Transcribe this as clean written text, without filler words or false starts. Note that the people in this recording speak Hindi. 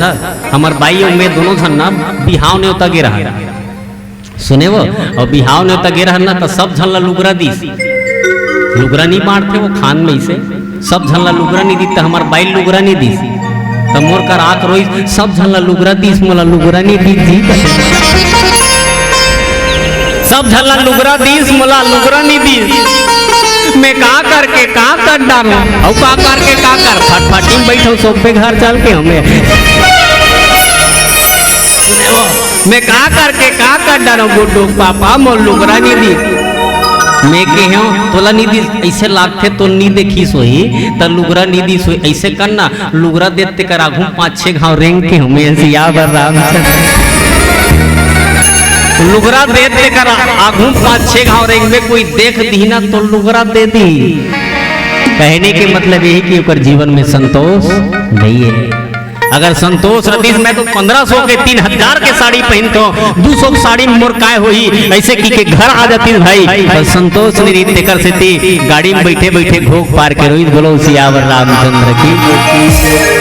था हमार बाई और मैं दोनों झन ना बिहाव ने उतर गे रहा सुने वो और बिहाव ने उतर गे रहा ना तो सब झन ला लुगरा दी लुगरा नहीं बांटते वो खान में से सब झन ला लुगरा नहीं दी हमार बाई लुगरा नहीं दी तो मोर कर आक रोई सब झन ला लुगरा दी मोला लुगरा नहीं दी सब झन ला लुगरा दी मोला लुगरा नहीं दी मैं का करके का कर डालो और का करके का कर फटफटी में बैठो सोफे घर चल के हमें मैं का करके का कर डालो गुड्डू पापा मोर लुगरा नहीं दी मैं के तोला नहीं दी ऐसे लागते तो नहीं देखी सोही तो लुगरा नहीं दी सोही ऐसे करना लुगरा देते कर आगू 5-6 घाव रेंग के हमें ऐसे याद लुगरा देते कर आगू 5-6 घाव रेंग में कोई देख दी ना तो लुगरा दे दी कहने के मतलब यही कि ऊपर जीवन में संतोष नहीं है अगर संतोष रही मैं तो 1500 के 3000 के साड़ी पहनता हूँ 200 की साड़ी में मोर काय हुई ऐसे की के घर आ जाती भाई पर संतोष नहीं रीत कर से गाड़ी में बैठे बैठे घोक पार के रोहित बोलो सियावर रामचंद्र की।